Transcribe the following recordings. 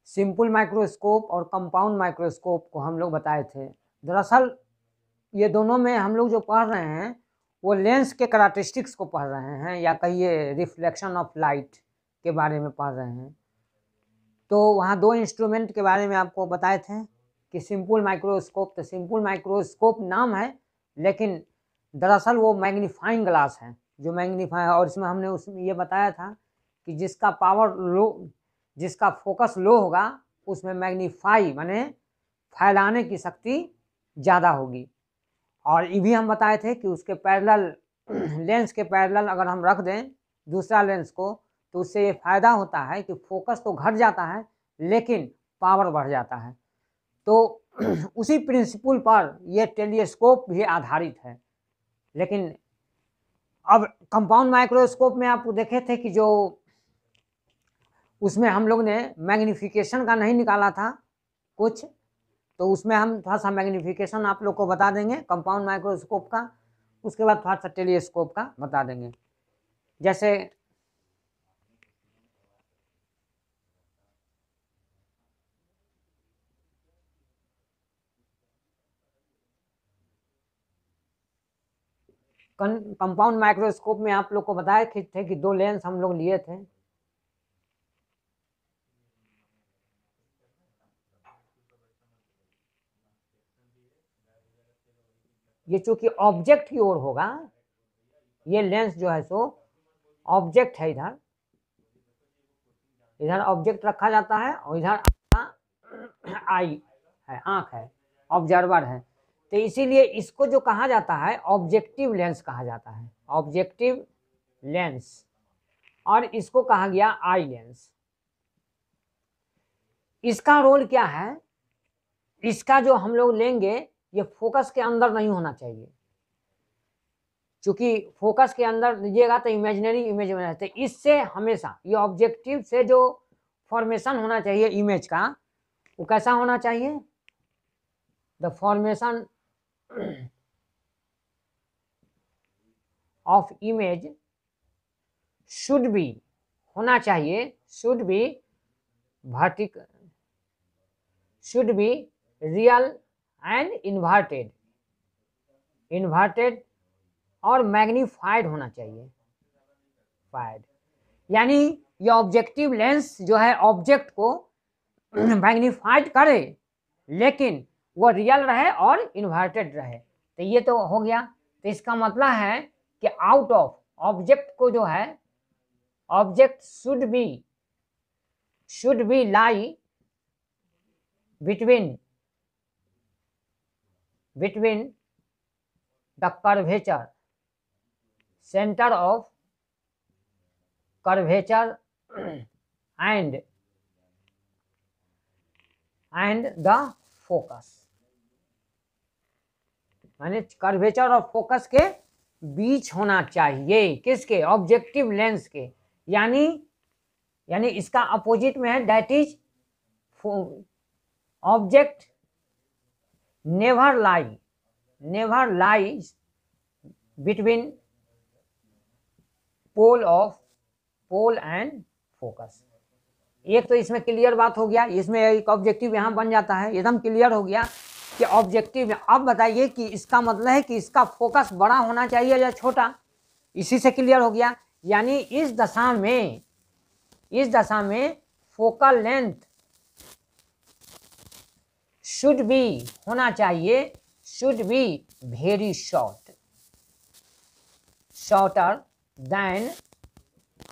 Simple microscope और compound microscope को हम लोग बताए थे। दरअसल ये दोनों में हम लोग जो पढ़ रहे हैं वो लेंस के करैक्टरिस्टिक्स को पढ़ रहे हैं, या कहिए रिफ्लेक्शन ऑफ लाइट के बारे में पढ़ रहे हैं। तो वहाँ दो इंस्ट्रूमेंट के बारे में आपको बताए थे कि सिंपल माइक्रोस्कोप, तो सिंपल माइक्रोस्कोप नाम है, लेकिन दरअसल वो मैग्नीफाइंग ग्लास है जो मैग्नीफाई, और इसमें हमने उसमें ये बताया था कि जिसका पावर लो, जिसका फोकस लो होगा उसमें मैग्नीफाई माने फैलाने की शक्ति ज़्यादा होगी। और ये भी हम बताए थे कि उसके पैरेलल लेंस के पैरेलल अगर हम रख दें दूसरा लेंस को तो उससे ये फायदा होता है कि फोकस तो घट जाता है लेकिन पावर बढ़ जाता है। तो उसी प्रिंसिपल पर यह टेलीस्कोप भी आधारित है। लेकिन अब कंपाउंड माइक्रोस्कोप में आप देखे थे कि जो उसमें हम लोग ने मैग्नीफिकेशन का नहीं निकाला था कुछ, तो उसमें हम थोड़ा सा मैग्नीफिकेशन आप लोग को बता देंगे कंपाउंड माइक्रोस्कोप का, उसके बाद थोड़ा सा टेलीस्कोप का बता देंगे। जैसे कंपाउंड माइक्रोस्कोप में आप लोग को बताए थे कि दो लेंस हम लोग लिए थे। ये चूंकि ऑब्जेक्ट की ओर होगा, ये लेंस जो है सो ऑब्जेक्ट है, इधर इधर ऑब्जेक्ट रखा जाता है और इधर आई है, आंख है, ऑब्जर्वर है। तो इसीलिए इसको जो कहा जाता है ऑब्जेक्टिव लेंस कहा जाता है, ऑब्जेक्टिव लेंस, और इसको कहा गया आई लेंस। इसका रोल क्या है, इसका जो हम लोग लेंगे ये फोकस के अंदर नहीं होना चाहिए, क्योंकि फोकस के अंदर लीजिएगा तो इमेजिनरी इमेज में रहते। इससे हमेशा ये ऑब्जेक्टिव से जो फॉर्मेशन होना चाहिए इमेज का, वो कैसा होना चाहिए, the formation of image should be, होना चाहिए, should B vertical, should be real and inverted, inverted और मैग्नीफाइड होना चाहिए, फाइड। यानी ये ऑब्जेक्टिव लेंस जो है ऑब्जेक्ट को मैग्नीफाइड करे लेकिन वो रियल रहे और इन्वर्टेड रहे। तो ये तो हो गया। तो इसका मतलब है कि आउट ऑफ ऑब्जेक्ट को जो है, object should be lie between the curvature, center of curvature and the focus, माने कर्वेचर और फोकस के बीच होना चाहिए, किसके, ऑब्जेक्टिव लेंस के। यानी इसका अपोजिट में है, that is object never lies between pole and focus. एक तो इसमें क्लियर बात हो गया, इसमें एक ऑब्जेक्टिव यहाँ बन जाता है, एकदम क्लियर हो गया कि ऑब्जेक्टिव। अब बताइए कि इसका मतलब है कि इसका फोकस बड़ा होना चाहिए या छोटा, इसी से क्लियर हो गया। यानी इस दशा में फोकल लेंथ शुड बी होना चाहिए, should be very shorter than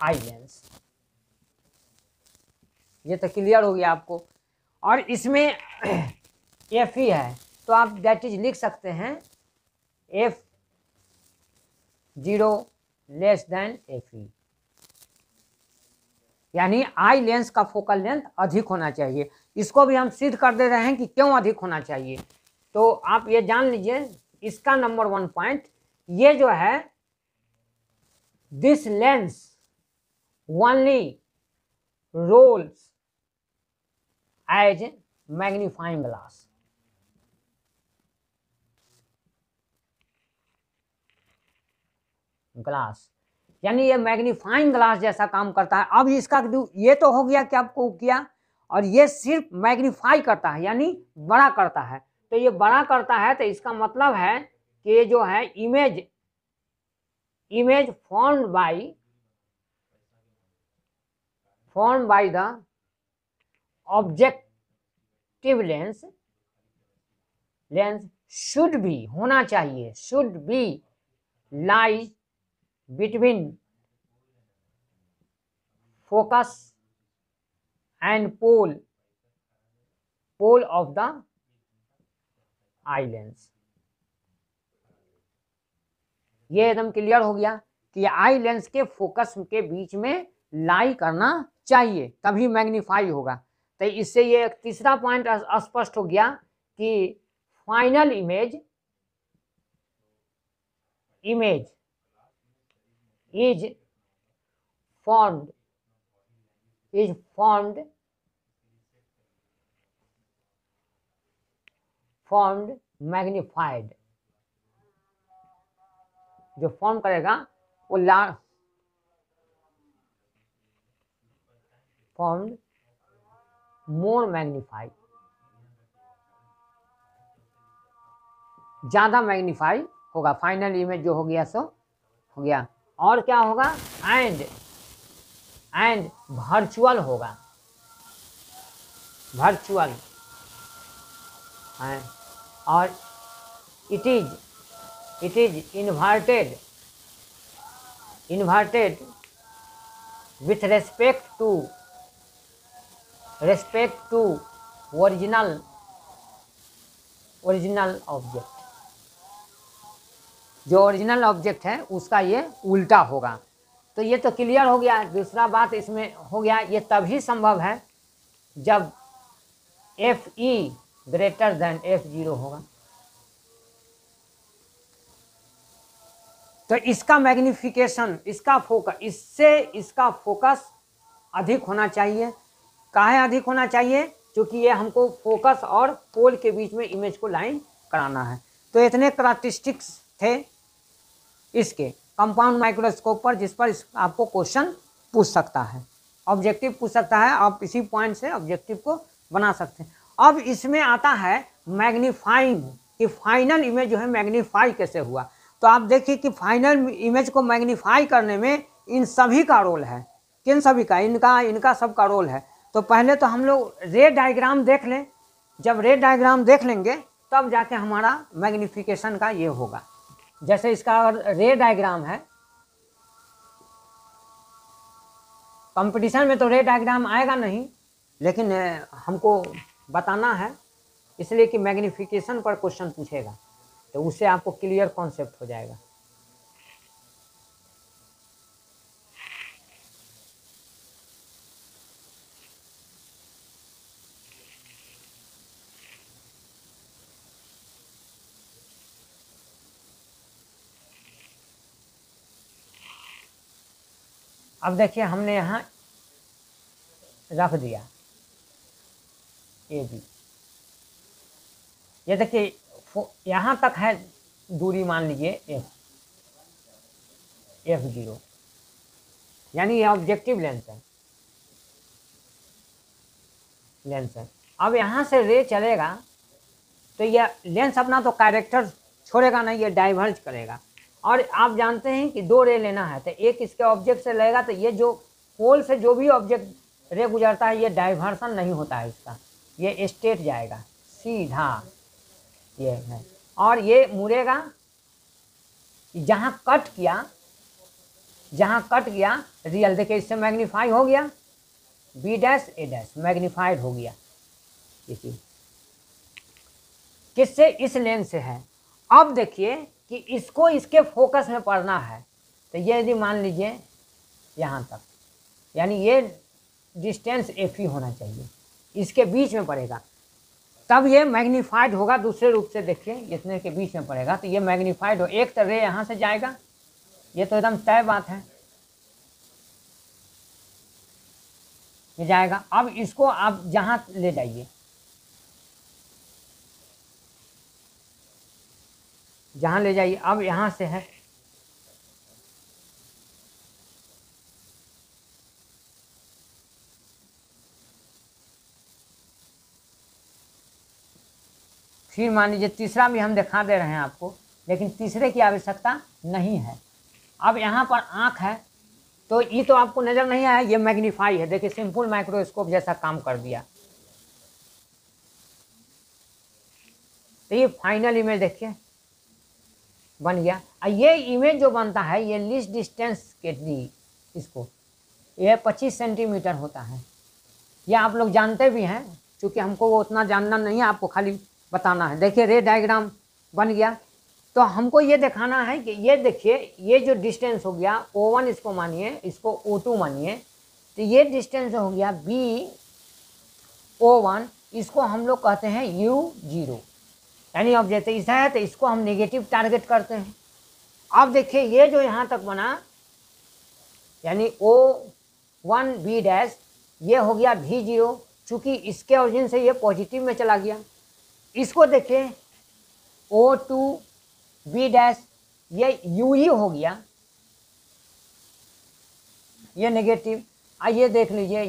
eye lens. ये तो क्लियर हो गया आपको। और इसमें एफ ही है तो आप दैट इज लिख सकते हैं F0 लेस देन Fe, यानी आई लेंस का फोकल लेंथ अधिक होना चाहिए। इसको भी हम सिद्ध कर दे रहे हैं कि क्यों अधिक होना चाहिए। तो आप ये जान लीजिए, इसका नंबर 1 पॉइंट ये जो है, this lens only roles as magnifying glass. Glass, यानी ये मैग्नीफाइंग ग्लास जैसा काम करता है। अब इसका ये तो हो गया कि आपको किया, और ये सिर्फ मैग्नीफाई करता है यानी बड़ा करता है। तो ये बड़ा करता है तो इसका मतलब है कि ये जो है image formed by the objective lens should be होना चाहिए, should be lies between focus and pole of the eye lens. ये एकदम क्लियर हो गया कि आई लेंस के फोकस के बीच में लाई करना चाहिए, तभी मैग्नीफाई होगा। तो इससे ये एक तीसरा पॉइंट स्पष्ट हो गया कि final image is formed magnified. जो फॉर्म करेगा वो फॉर्म्ड मोर मैग्नीफाइड, ज्यादा मैग्नीफाई होगा। फाइनल इमेज जो हो गया सो हो गया। और क्या होगा, एंड वर्चुअल होगा, वर्चुअल। और it is inverted with respect to original object. जो ओरिजिनल ऑब्जेक्ट है उसका ये उल्टा होगा। तो ये तो क्लियर हो गया। दूसरा बात इसमें हो गया, ये तभी संभव है जब FE ग्रेटर देन F0 होगा। तो इसका मैग्निफिकेशन, इसका फोकस अधिक होना चाहिए। काहे अधिक होना चाहिए? क्योंकि ये हमको फोकस और पोल के बीच में इमेज को लाइन कराना है। तो इतने करैक्टरिस्टिक्स थे इसके कंपाउंड माइक्रोस्कोप पर, जिस पर आपको क्वेश्चन पूछ सकता है, ऑब्जेक्टिव पूछ सकता है। आप इसी पॉइंट से ऑब्जेक्टिव को बना सकते हैं। अब इसमें आता है मैग्नीफाइंग, कि फाइनल इमेज जो है मैग्नीफाई कैसे हुआ। तो आप देखिए कि फाइनल इमेज को मैग्नीफाई करने में इन सभी का रोल है। किन सभी का? इनका सबका रोल है। तो पहले तो हम लोग रे डायग्राम देख लें। जब रे डायग्राम देख लेंगे तब जाके हमारा मैग्निफिकेशन का ये होगा। जैसे इसका रे डायग्राम है, कंपटीशन में तो रे डायग्राम आएगा नहीं, लेकिन हमको बताना है इसलिए कि मैग्निफिकेशन पर क्वेश्चन पूछेगा, तो उससे आपको क्लियर कॉन्सेप्ट हो जाएगा। अब देखिए हमने यहाँ रख दिया AB। ये देखिए यहाँ तक है दूरी, मान लीजिए F0, यानी ये ऑब्जेक्टिव लेंस है। अब यहाँ से रे चलेगा तो ये लेंस अपना तो कैरेक्टर छोड़ेगा नहीं, ये डाइवर्ज करेगा। और आप जानते हैं कि 2 रे लेना है, तो एक इसके ऑब्जेक्ट से लेगा, तो ये जो पोल से जो भी ऑब्जेक्ट रे गुजरता है ये डाइवर्सन नहीं होता है इसका, ये स्ट्रेट जाएगा सीधा, ये है। और ये मुड़ेगा, जहाँ कट किया रियल, देखिए इससे मैग्नीफाई हो गया, B' A' मैग्नीफाइड हो गया। देखिए किससे? इस लेंस से है। अब देखिए कि इसको इसके फोकस में पढ़ना है, तो ये यदि मान लीजिए यहाँ तक, यानी ये डिस्टेंस FE होना चाहिए, इसके बीच में पड़ेगा, तब ये मैग्नीफाइड होगा। दूसरे रूप से देखिए इतने के बीच में पड़ेगा तो ये मैग्नीफाइड हो। एक तो रे यहाँ से जाएगा, ये तो एकदम तय बात है, ये जाएगा। अब इसको आप जहाँ ले जाइए, अब यहाँ से है, फिर मान लीजिए तीसरा भी हम दिखा दे रहे हैं आपको, लेकिन तीसरे की आवश्यकता नहीं है। अब यहाँ पर आँख है, तो ये तो आपको नज़र नहीं आया, ये मैग्नीफाई है। देखिए सिंपल माइक्रोस्कोप जैसा काम कर दिया। तो ये फाइनल इमेज देखिए बन गया। और ये इमेज जो बनता है ये लीस्ट डिस्टेंस के लिए, इसको ये 25 सेंटीमीटर होता है। ये आप लोग जानते भी हैं, क्योंकि हमको वो उतना जानना नहीं है, आपको खाली बताना है। देखिए रे डायग्राम बन गया। तो हमको ये दिखाना है कि ये देखिए ये जो डिस्टेंस हो गया O1 इसको मानिए, इसको O2 मानिए, तो ये डिस्टेंस हो गया BO1, इसको हम लोग कहते हैं U0, यानी अब जैसे ऐसा है तो इसको हम नेगेटिव टारगेट करते हैं। अब देखिए ये जो यहाँ तक बना यानी O1B' ये हो गया V0, चूँकि इसके ओरिजिन से ये पॉजिटिव में चला गया। इसको देखिए O2B' ये UE हो गया, ये नेगेटिव। आइए देख लीजिए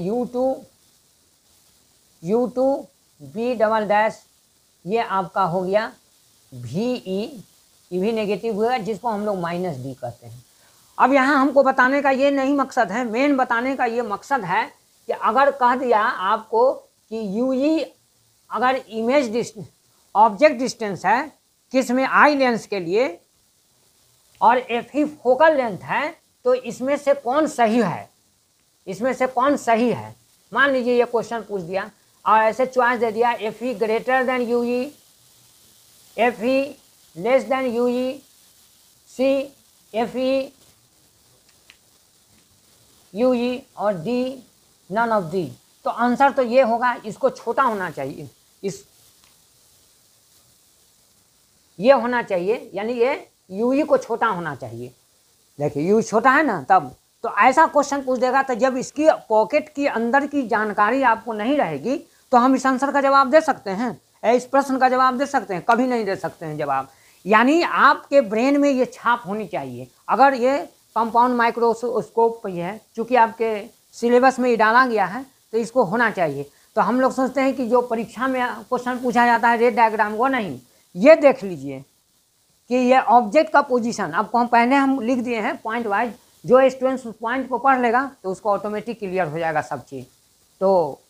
U2B', ये आपका हो गया VE, ये भी नेगेटिव हुआ, जिसको हम लोग -D कहते हैं। अब यहाँ हमको बताने का ये नहीं मकसद है, मेन बताने का ये मकसद है कि अगर कह दिया आपको कि UE अगर इमेज डिस्टेंस ऑब्जेक्ट डिस्टेंस है किस में, आई लेंस के लिए, और FE फोकल लेंथ है, तो इसमें से कौन सही है, इसमें से कौन सही है। मान लीजिए ये क्वेश्चन पूछ दिया और ऐसे चॉइस दे दिया FE greater than UE, FE less than UE, C FE UE और D नन ऑफ दी। तो आंसर तो ये होगा, इसको छोटा होना चाहिए, ये होना चाहिए, यानी ये UE को छोटा होना चाहिए। देखिए UE छोटा है ना, तब तो ऐसा क्वेश्चन पूछ देगा। तो जब इसकी पॉकेट की अंदर की जानकारी आपको नहीं रहेगी तो हम इस आंसर का जवाब दे सकते हैं, इस प्रश्न का जवाब दे सकते हैं? कभी नहीं दे सकते हैं जवाब। यानी आपके ब्रेन में ये छाप होनी चाहिए। अगर ये कंपाउंड माइक्रोस्कोप है, चूँकि आपके सिलेबस में ये डाला गया है, तो इसको होना चाहिए। तो हम लोग सोचते हैं कि जो परीक्षा में क्वेश्चन पूछा जाता है रेड डायग्राम, वो नहीं, ये देख लीजिए कि ये ऑब्जेक्ट का पोजीशन आपको हम पहले हम लिख दिए हैं पॉइंट वाइज। जो स्टूडेंट्स उस पॉइंट को पढ़ लेगा तो उसको ऑटोमेटिक क्लियर हो जाएगा सब चीज़। तो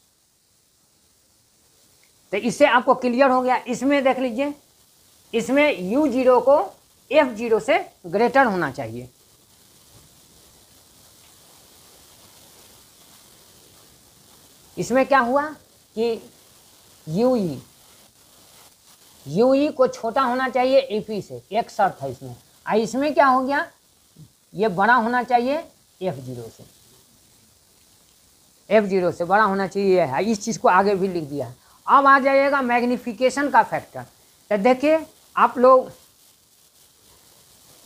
इससे आपको क्लियर हो गया। इसमें देख लीजिए, इसमें U0 को F0 से ग्रेटर होना चाहिए। इसमें क्या हुआ कि UE को छोटा होना चाहिए FE से, एक शर्त है इसमें। इसमें क्या हो गया, ये बड़ा होना चाहिए F0 से बड़ा होना चाहिए है। इस चीज़ को आगे भी लिख दिया है। अब आ जाइएगा मैग्नीफिकेशन का फैक्टर। तो देखिए आप लोग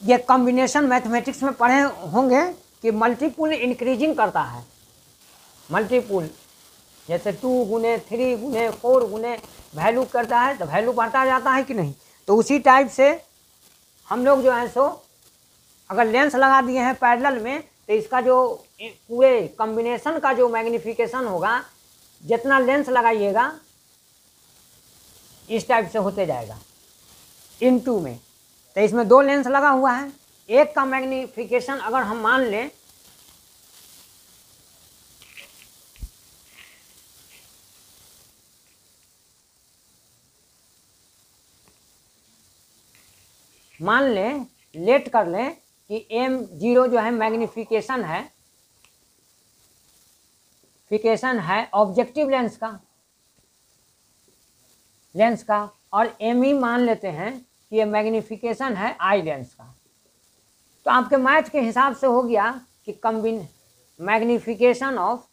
ये कॉम्बिनेशन मैथमेटिक्स में पढ़े होंगे कि मल्टीपुल इंक्रीजिंग करता है। मल्टीपुल जैसे 2 गुने 3 गुने 4 गुने वैल्यू करता है, तो वैल्यू बढ़ता जाता है कि नहीं। तो उसी टाइप से हम लोग जो है सो अगर लेंस लगा दिए हैं पैरेलल में, तो इसका जो पूरे कॉम्बिनेशन का जो मैग्नीफिकेशन होगा, जितना लेंस लगाइएगा इस टाइप से होते जाएगा इनटू में। तो इसमें 2 लेंस लगा हुआ है, एक का मैग्नीफिकेशन अगर हम मान लें लेट कर लें कि M0 जो है मैग्नीफिकेशन है ऑब्जेक्टिव लेंस का, और ME मान लेते हैं कि ये मैग्नीफिकेशन है आई लेंस का। तो आपके मैथ के हिसाब से हो गया कि मैग्नीफिकेशन ऑफ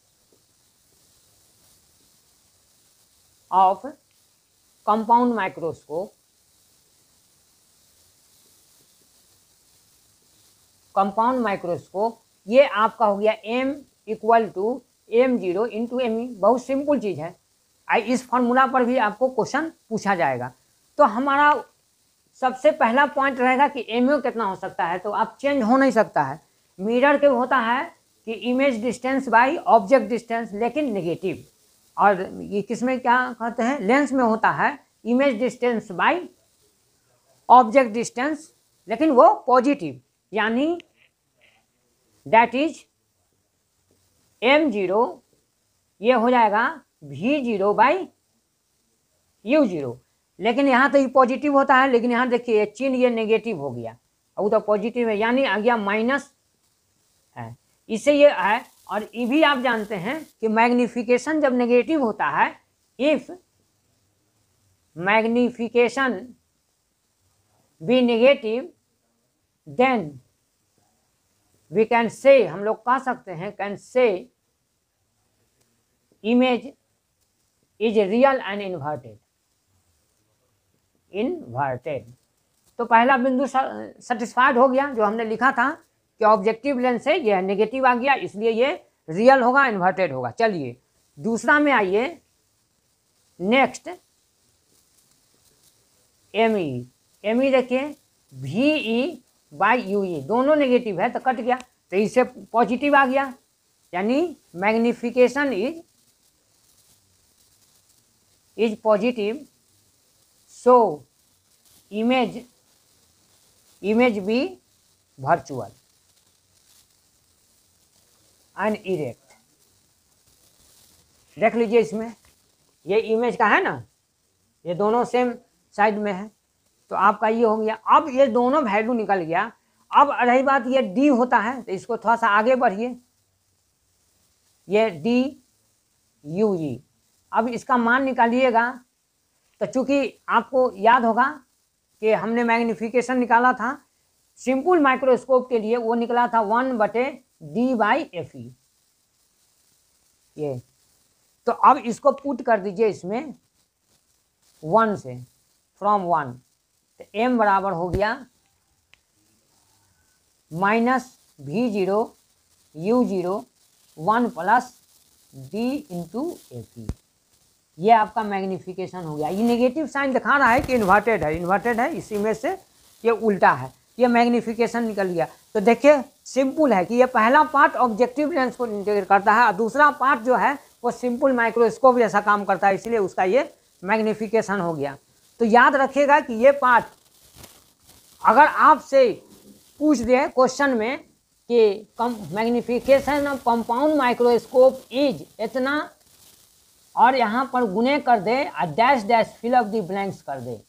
कंपाउंड माइक्रोस्कोप ये आपका हो गया M = M0 × ME। बहुत सिंपल चीज़ है। इस फार्मूला पर भी आपको क्वेश्चन पूछा जाएगा। तो हमारा सबसे पहला पॉइंट रहेगा कि MO कितना हो सकता है। तो आप चेंज हो नहीं सकता है। मिरर के होता है कि image distance by object distance, लेकिन नेगेटिव। और ये किसमें क्या कहते हैं, लेंस में होता है image distance by object distance, लेकिन वो पॉजिटिव, यानी दैट इज m0 ये हो जाएगा v0 बाई u0। लेकिन यहाँ तो ये पॉजिटिव होता है, लेकिन यहाँ देखिए चिन्ह ये नेगेटिव हो गया, अब तो पॉजिटिव है यानी आ गया माइनस है, इससे ये है। और ये भी आप जानते हैं कि मैग्निफिकेशन जब नेगेटिव होता है, if magnification be negative then we can say, हम लोग कह सकते हैं can say image is real and inverted. तो पहला बिंदु सेटिस्फाइड हो गया, जो हमने लिखा था कि ऑब्जेक्टिव लेंस से ये नेगेटिव आ गया, इसलिए ये रियल होगा, इन्वर्टेड होगा। चलिए दूसरा में आइए, नेक्स्ट एमई देखिए VE बाई UE दोनों नेगेटिव है तो कट गया, तो इससे पॉजिटिव आ गया, यानी magnification is positive, so image be virtual and erect. देख लीजिए इसमें ये इमेज का है ना, ये दोनों सेम साइड में है, तो आपका ये हो गया। अब ये दोनों वैल्यू निकल गया। अब रही बात ये D होता है, तो इसको थोड़ा सा आगे बढ़िए, ये DUE, अब इसका मान निकालिएगा। तो चूंकि आपको याद होगा कि हमने मैग्निफिकेशन निकाला था सिंपल माइक्रोस्कोप के लिए, वो निकला था 1/D/FE ये। तो अब इसको पुट कर दीजिए इसमें 1 से, फ्रॉम 1, तो m बराबर हो गया -V0 U0 1 + D/FE। ये आपका मैग्निफिकेशन हो गया। ये नेगेटिव साइन दिखा रहा है कि इन्वर्टेड है, इस इमेज से ये उल्टा है, ये मैग्निफिकेशन निकल गया। तो देखिए सिंपल है कि ये पहला पार्ट ऑब्जेक्टिव लेंस को इंटीग्रेट करता है और दूसरा पार्ट जो है वो सिंपल माइक्रोस्कोप जैसा काम करता है, इसलिए उसका ये मैग्निफिकेशन हो गया। तो याद रखिएगा कि ये पार्ट अगर आपसे पूछ दे क्वेश्चन में कि magnification of compound microscope is इतना, और यहाँ पर गुने कर दे और dash dash fill up the blanks कर दे,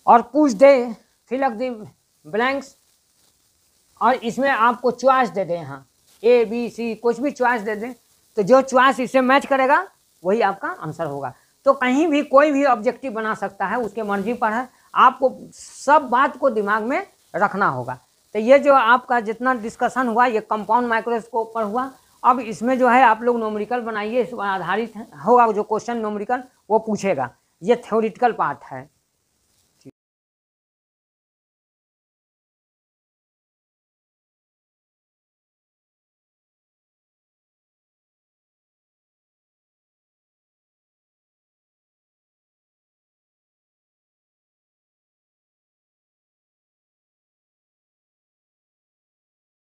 और पूछ दे फिल अप द ब्लैंक्स, और इसमें आपको चॉइस दे दे, यहाँ A B C कुछ भी चॉइस दे दे, तो जो चॉइस इससे मैच करेगा वही आपका आंसर होगा। तो कहीं भी कोई भी ऑब्जेक्टिव बना सकता है, उसके मर्जी पर है, आपको सब बात को दिमाग में रखना होगा। तो ये जो आपका जितना डिस्कशन हुआ ये कंपाउंड माइक्रोस्कोप पर हुआ। अब इसमें जो है आप लोग न्यूमेरिकल बनाइए, इस पर आधारित होगा, जो क्वेश्चन न्यूमेरिकल वो पूछेगा, ये थ्योरेटिकल पार्ट है।